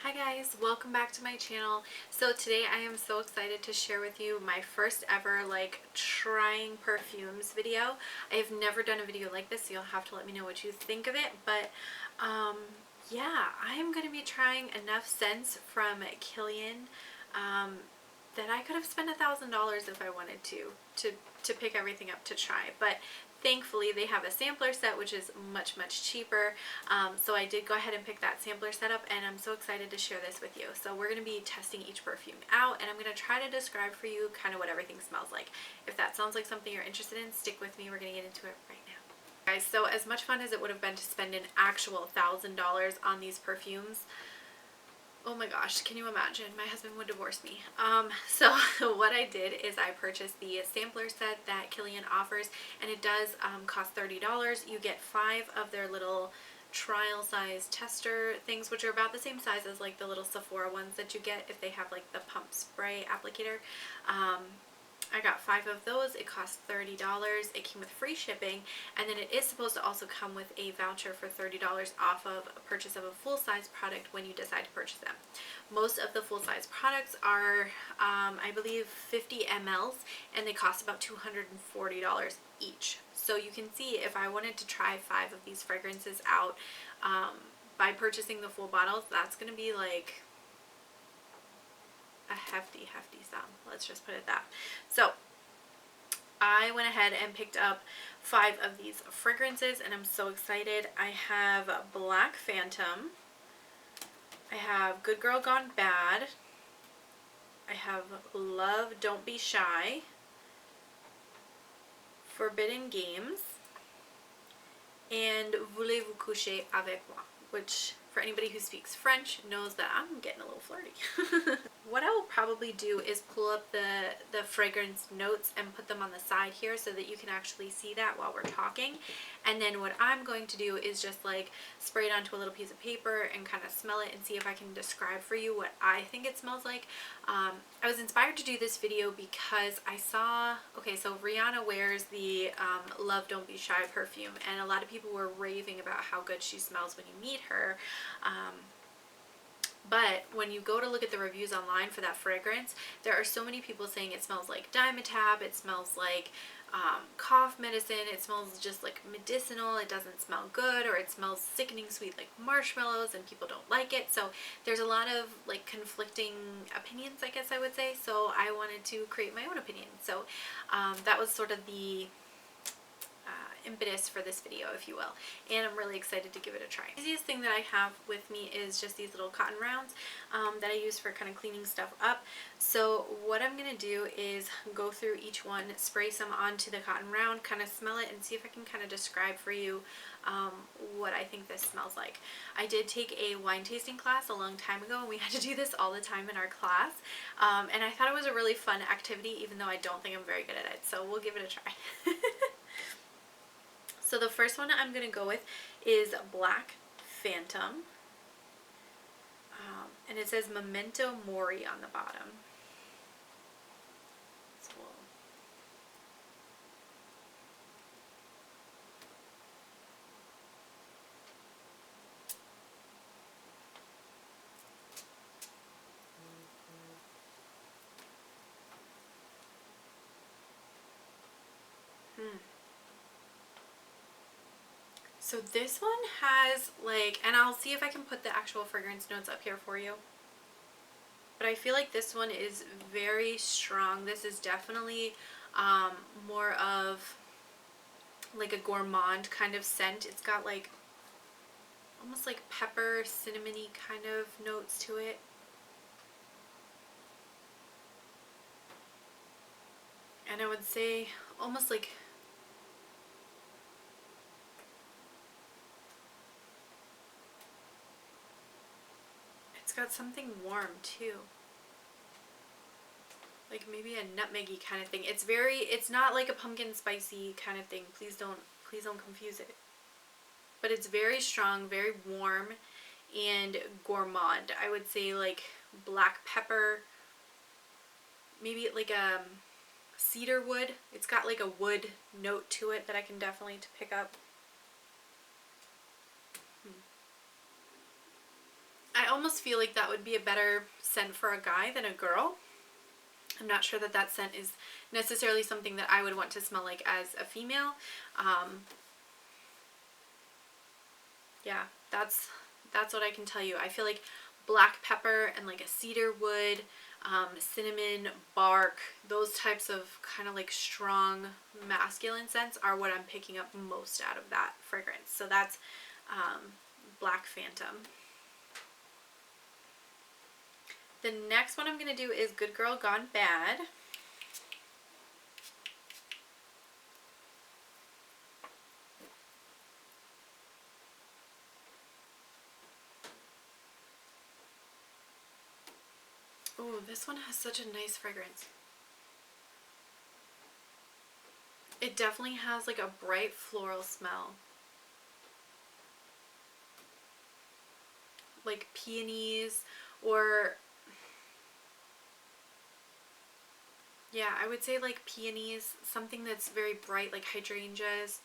Hi guys, welcome back to my channel. So today I am so excited to share with you my first ever trying perfumes video. I have never done a video like this, so you'll have to let me know what you think of it. But yeah, I am going to be trying enough scents from Kilian that I could have spent $1,000 if I wanted to pick everything up to try. But thankfully they have a sampler set, which is much cheaper. So I did go ahead and pick that sampler set up, and I'm so excited to share this with you. So we're going to be testing each perfume out, and I'm going to try to describe for you kind of what everything smells like. If that sounds like something you're interested in, stick with me. We're going to get into it right now. Guys, so as much fun as it would have been to spend an actual $1,000 on these perfumes, oh my gosh, can you imagine? My husband would divorce me. So what I did is I purchased the sampler set that Kilian offers, and it does cost $30. You get 5 of their little trial size tester things, which are about the same size as like the little Sephora ones that you get if they have like the pump spray applicator. I got 5 of those. It cost $30. It came with free shipping, and then it is supposed to also come with a voucher for $30 off of a purchase of a full-size product when you decide to purchase them. Most of the full-size products are, I believe, 50 mls, and they cost about $240 each. So you can see if I wanted to try 5 of these fragrances out by purchasing the full bottles, that's going to be like a hefty sum. Let's just put it that. So I went ahead and picked up 5 of these fragrances, and I'm so excited. I have Black Phantom. I have Good Girl Gone Bad. I have Love Don't Be Shy. Forbidden Games. And Voulez-vous coucher avec moi, which for anybody who speaks French knows that I'm getting a little flirty. What I will probably do is pull up the fragrance notes and put them on the side here so that you can actually see that while we're talking. And then what I'm going to do is just like spray it onto a little piece of paper and kind of smell it and see if I can describe for you what I think it smells like. I was inspired to do this video because I saw, okay, so Rihanna wears the Love Don't Be Shy perfume, and a lot of people were raving about how good she smells when you meet her. But when you go to look at the reviews online for that fragrance, there are so many people saying it smells like Dimetapp, it smells like cough medicine, it smells just like medicinal, it doesn't smell good, or it smells sickening sweet like marshmallows, and people don't like it. So there's a lot of like conflicting opinions, I guess I would say. So I wanted to create my own opinion. So that was sort of the impetus for this video, if you will, and I'm really excited to give it a try. The easiest thing that I have with me is just these little cotton rounds that I use for kind of cleaning stuff up. So what I'm going to do is go through each one, spray some onto the cotton round, kind of smell it, and see if I can kind of describe for you what I think this smells like. I did take a wine tasting class a long time ago, and we had to do this all the time in our class, and I thought it was a really fun activity, even though I don't think I'm very good at it, so we'll give it a try. So the first one I'm going to go with is Black Phantom, and it says Memento Mori on the bottom. So So this one has like, and I'll see if I can put the actual fragrance notes up here for you, but I feel like this one is very strong. This is definitely more of like a gourmand kind of scent. It's got like almost like pepper, cinnamony kind of notes to it. And I would say almost like it's got something warm too, like maybe a nutmeggy kind of thing. It's very, it's not like a pumpkin spicy kind of thing. Please don't confuse it. But it's very strong, very warm, and gourmand. I would say like black pepper, maybe like a cedar wood. It's got like a wood note to it that I can definitely pick up. I almost feel like that would be a better scent for a guy than a girl. I'm not sure that that scent is necessarily something that I would want to smell like as a female. Yeah, that's what I can tell you. I feel like black pepper and like a cedar wood, cinnamon, bark, those types of kind of like strong masculine scents are what I'm picking up most out of that fragrance. So that's Black Phantom. The next one I'm going to do is Good Girl Gone Bad. Oh, this one has such a nice fragrance. It definitely has like a bright floral smell. Like peonies, or yeah, I would say like peonies, something that's very bright, like hydrangeas.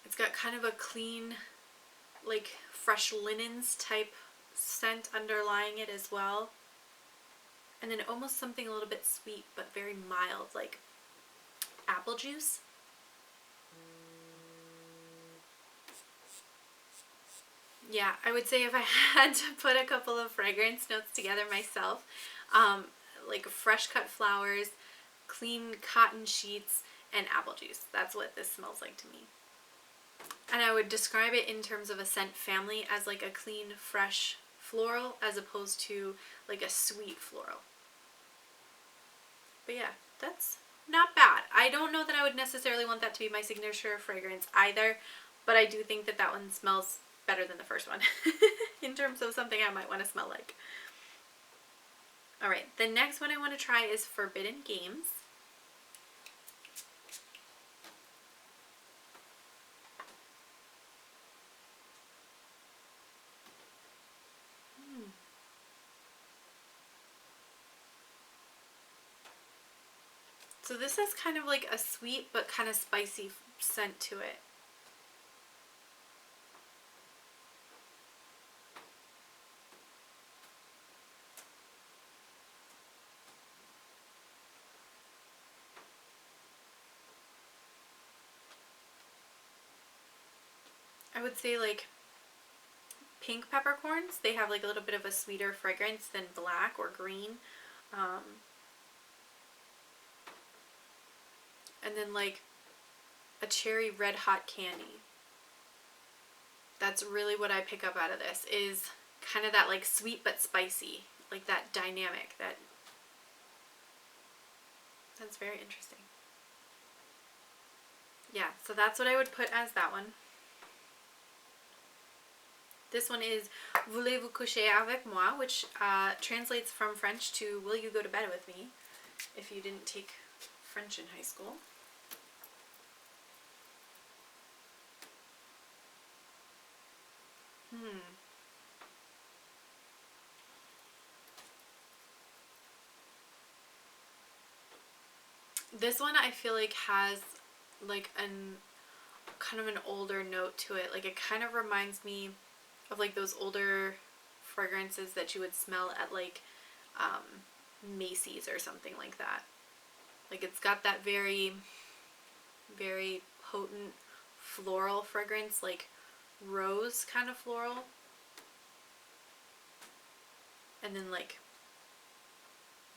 It's got kind of a clean, like fresh linens type scent underlying it as well. And then almost something a little bit sweet but very mild, like apple juice. Yeah, I would say if I had to put a couple of fragrance notes together myself, like fresh cut flowers, clean cotton sheets, and apple juice. That's what this smells like to me. And I would describe it in terms of a scent family as like a clean, fresh floral as opposed to like a sweet floral. But yeah, that's not bad. I don't know that I would necessarily want that to be my signature fragrance either, but I do think that that one smells better than the first one in terms of something I might want to smell like. Alright, the next one I want to try is Forbidden Games. So this has kind of like a sweet but kind of spicy scent to it. I would say like pink peppercorns, they have like a little bit of a sweeter fragrance than black or green. And then like a cherry red hot candy. That's really what I pick up out of this, is kind of that like sweet but spicy, like that dynamic. That's very interesting. Yeah, so that's what I would put as that one. This one is Voulez-vous coucher avec moi, which translates from French to Will you go to bed with me, if you didn't take French in high school. This one I feel like has like kind of an older note to it. Like it kind of reminds me of like those older fragrances that you would smell at like Macy's or something like that. Like it's got that very, very potent floral fragrance, like rose kind of floral. And then like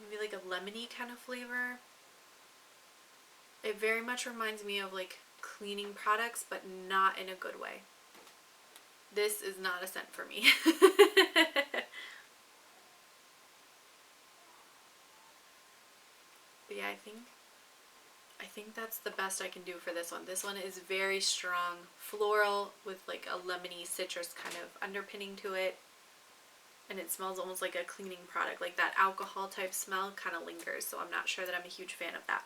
maybe like a lemony kind of flavor. It very much reminds me of like cleaning products, but not in a good way. This is not a scent for me. But yeah, I think that's the best I can do for this one. This one is very strong floral with like a lemony citrus kind of underpinning to it. And it smells almost like a cleaning product. Like that alcohol type smell kind of lingers. So I'm not sure that I'm a huge fan of that.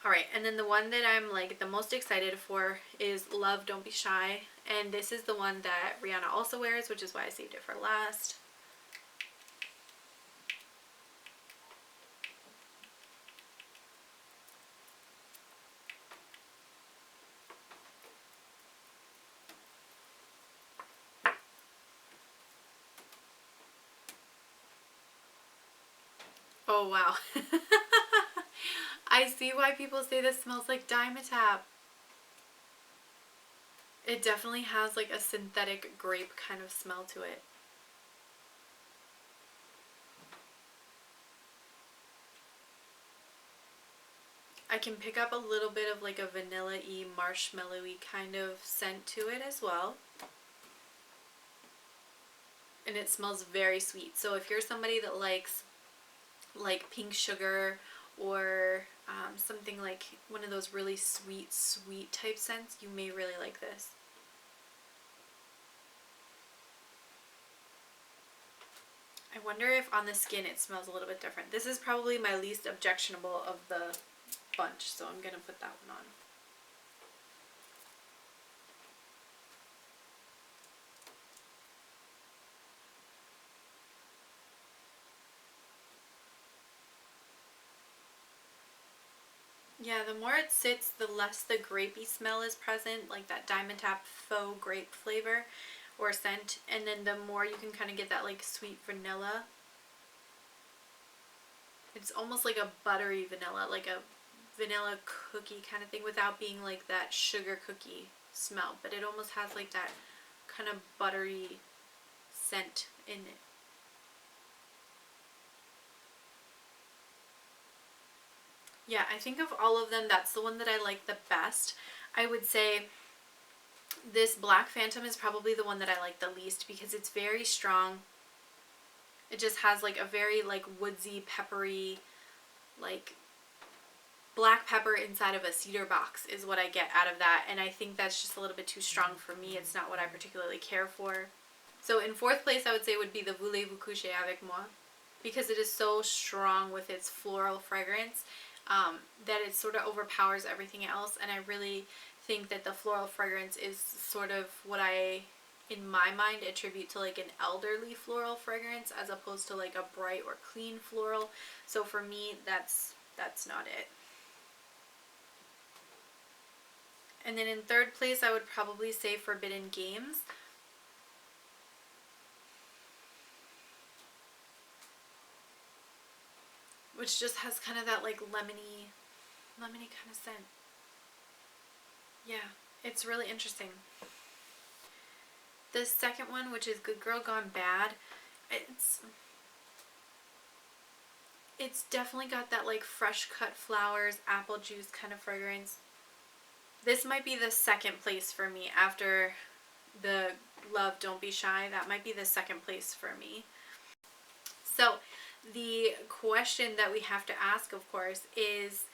Alright, and then the one that I'm like the most excited for is Love Don't Be Shy. And this is the one that Rihanna also wears, which is why I saved it for last. Oh wow. I see why people say this smells like Dimetapp. It definitely has like a synthetic grape kind of smell to it. I can pick up a little bit of like a vanilla-y, marshmallowy kind of scent to it as well. And it smells very sweet. So if you're somebody that likes like pink sugar or something like one of those really sweet type scents, you may really like this. I wonder if on the skin it smells a little bit different. This is probably my least objectionable of the bunch, so I'm gonna put that one on. Yeah, the more it sits, the less the grapey smell is present, like that Dimetapp faux grape flavor or scent, and then the more you can kind of get that like sweet vanilla. It's almost like a buttery vanilla, like a vanilla cookie kind of thing without being like that sugar cookie smell, but it almost has like that kind of buttery scent in it. Yeah, I think of all of them, that's the one that I like the best. I would say this Black Phantom is probably the one that I like the least because it's very strong. It just has like a very like woodsy, peppery, like black pepper inside of a cedar box is what I get out of that, and I think that's just a little bit too strong for me. It's not what I particularly care for. So in fourth place I would say would be the Voulez-vous coucher avec moi, because it is so strong with its floral fragrance that it sort of overpowers everything else, and I really think that the floral fragrance is sort of what I, in my mind, attribute to like an elderly floral fragrance as opposed to like a bright or clean floral. So for me, that's not it. And then in third place I would probably say Forbidden Games. Which just has kind of that like lemony kind of scent. Yeah, it's really interesting. The second one, which is Good Girl Gone Bad, it's definitely got that like fresh cut flowers, apple juice kind of fragrance. This might be the second place for me after the Love Don't Be Shy. That might be the second place for me. So the question that we have to ask, of course, is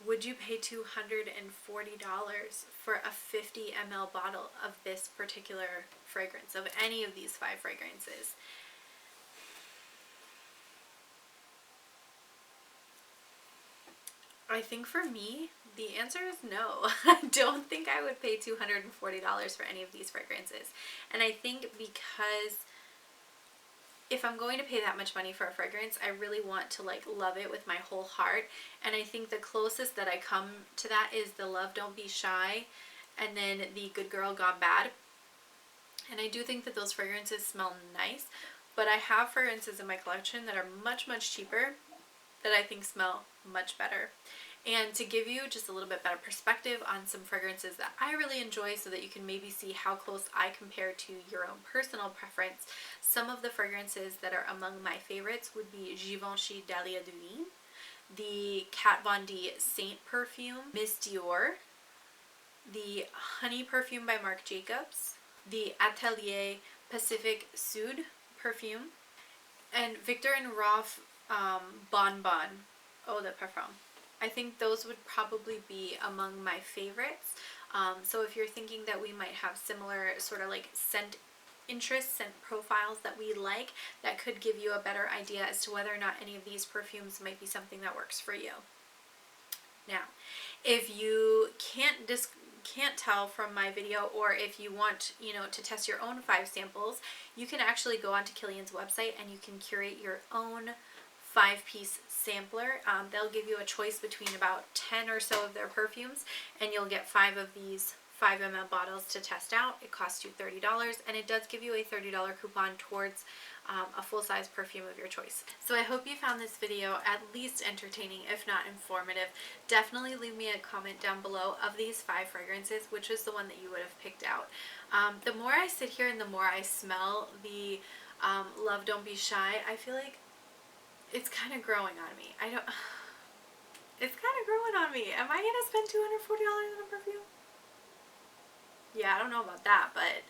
would you pay $240 for a 50 ml bottle of this particular fragrance, of any of these 5 fragrances? I think for me, the answer is no. I don't think I would pay $240 for any of these fragrances. And I think because if I'm going to pay that much money for a fragrance, I really want to like love it with my whole heart. And I think the closest that I come to that is the Love Don't Be Shy and then the Good Girl Gone Bad. And I do think that those fragrances smell nice, but I have fragrances in my collection that are much cheaper that I think smell much better. And to give you just a little bit better perspective on some fragrances that I really enjoy so that you can maybe see how close I compare to your own personal preference, some of the fragrances that are among my favorites would be Givenchy Dahlia Divine, the Kat Von D Saint perfume, Miss Dior, the Honey perfume by Marc Jacobs, the Atelier Pacific Sud perfume, and Victor and Rolf Bon Bon Eau de Parfum. I think those would probably be among my favorites. So if you're thinking that we might have similar sort of like scent interests, scent profiles that we like, that could give you a better idea as to whether or not any of these perfumes might be something that works for you. Now, if you can't tell from my video, or if you want, to test your own 5 samples, you can actually go onto Kilian's website and you can curate your own 5-piece sampler. They'll give you a choice between about 10 or so of their perfumes, and you'll get 5 of these 5 ml bottles to test out. It costs you $30, and it does give you a $30 coupon towards a full-size perfume of your choice. So I hope you found this video at least entertaining, if not informative. Definitely leave me a comment down below of these 5 fragrances, which is the one that you would have picked out. The more I sit here and the more I smell the Love Don't Be Shy, I feel like it's kind of growing on me. It's kind of growing on me. Am I going to spend $240 on a perfume? Yeah, I don't know about that, but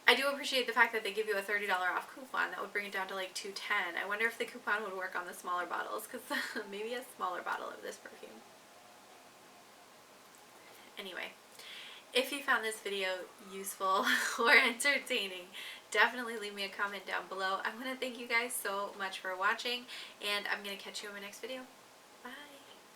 I do appreciate the fact that they give you a $30 off coupon. That would bring it down to like $210. I wonder if the coupon would work on the smaller bottles, because maybe a smaller bottle of this perfume. Anyway, if you found this video useful or entertaining, definitely leave me a comment down below. I want to thank you guys so much for watching, and I'm going to catch you in my next video.